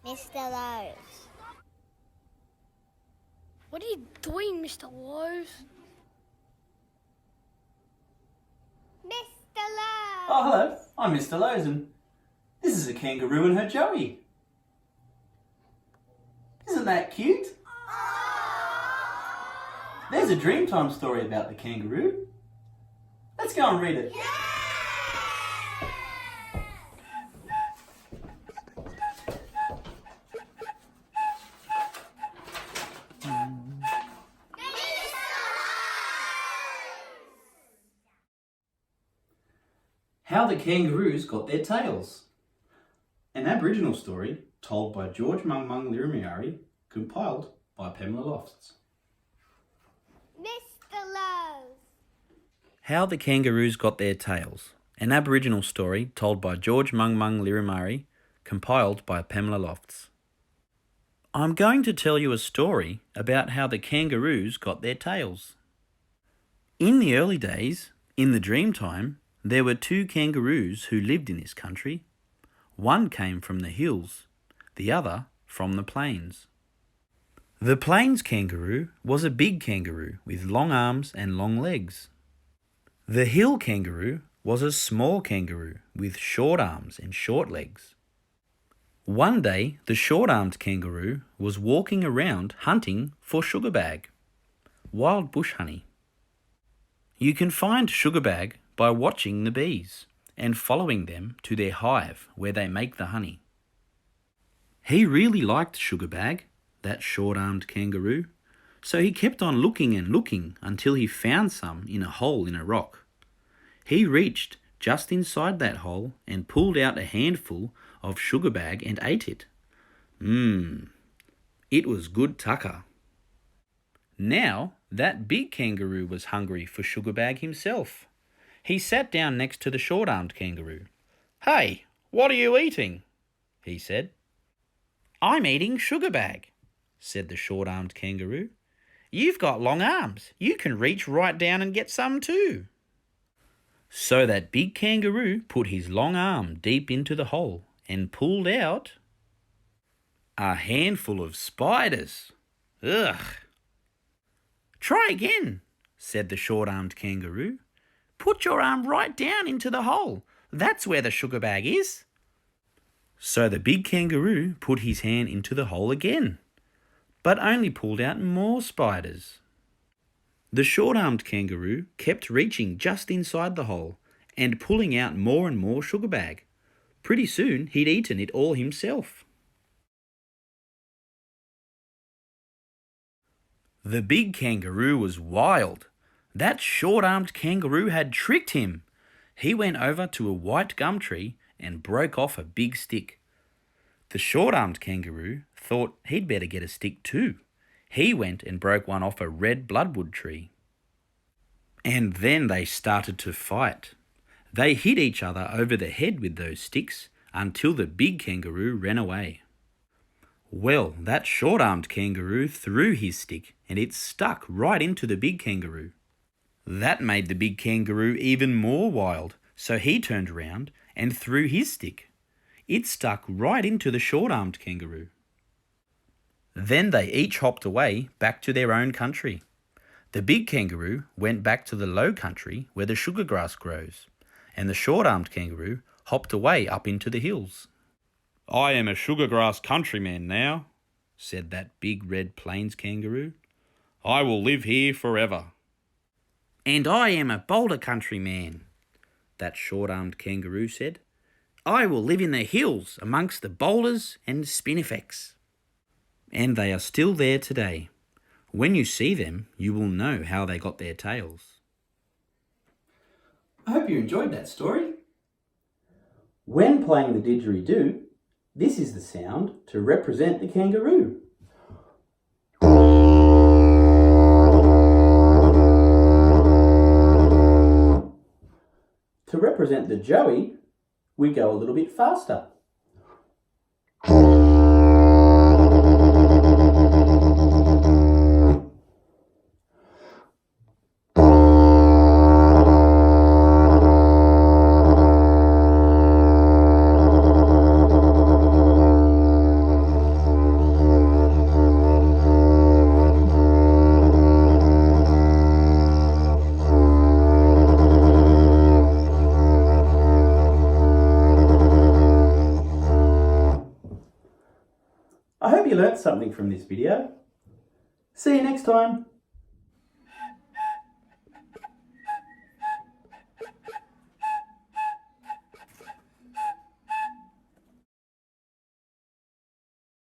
Mr. Lowe's. What are you doing, Mr. Lowe's? Mr. Lowe's. Oh, hello. I'm Mr. Lowe's and this is a kangaroo and her joey. Isn't that cute? There's a Dreamtime story about the kangaroo. Let's go and read it. How the Kangaroos Got Their Tails. An Aboriginal story told by George Mungmung Lirimiari, compiled by Pamela Lofts. Mr. Lowe's. How the Kangaroos Got Their Tails. An Aboriginal story told by George Mungmung Lirimiari, compiled by Pamela Lofts. I'm going to tell you a story about how the kangaroos got their tails. In the early days, in the Dreamtime, there were two kangaroos who lived in this country. One came from the hills, the other from the plains. The plains kangaroo was a big kangaroo with long arms and long legs. The hill kangaroo was a small kangaroo with short arms and short legs. One day, the short-armed kangaroo was walking around hunting for sugarbag, wild bush honey. You can find sugarbag by watching the bees and following them to their hive where they make the honey. He really liked sugarbag, that short-armed kangaroo, so he kept on looking and looking until he found some in a hole in a rock. He reached just inside that hole and pulled out a handful of sugarbag and ate it. It was good tucker. Now that big kangaroo was hungry for sugarbag himself. He sat down next to the short-armed kangaroo. "Hey, what are you eating?" he said. "I'm eating sugarbag," said the short-armed kangaroo. "You've got long arms. You can reach right down and get some too." So that big kangaroo put his long arm deep into the hole and pulled out a handful of spiders. Ugh! "Try again," said the short-armed kangaroo. "Put your arm right down into the hole. That's where the sugarbag is." So the big kangaroo put his hand into the hole again, but only pulled out more spiders. The short-armed kangaroo kept reaching just inside the hole and pulling out more and more sugarbag. Pretty soon he'd eaten it all himself. The big kangaroo was wild. That short-armed kangaroo had tricked him. He went over to a white gum tree and broke off a big stick. The short-armed kangaroo thought he'd better get a stick too. He went and broke one off a red bloodwood tree. And then they started to fight. They hit each other over the head with those sticks until the big kangaroo ran away. Well, that short-armed kangaroo threw his stick and it stuck right into the big kangaroo. That made the big kangaroo even more wild, so he turned around and threw his stick. It stuck right into the short-armed kangaroo. Then they each hopped away back to their own country. The big kangaroo went back to the low country where the sugar grass grows, and the short-armed kangaroo hopped away up into the hills. "I am a sugar grass countryman now," said that big red plains kangaroo. "I will live here forever." "And I am a boulder countryman," that short-armed kangaroo said. "I will live in the hills amongst the boulders and spinifex." And they are still there today. When you see them, you will know how they got their tails. I hope you enjoyed that story. When playing the didgeridoo, this is the sound to represent the kangaroo. To represent the joey, we go a little bit faster. I hope you learnt something from this video. See you next time.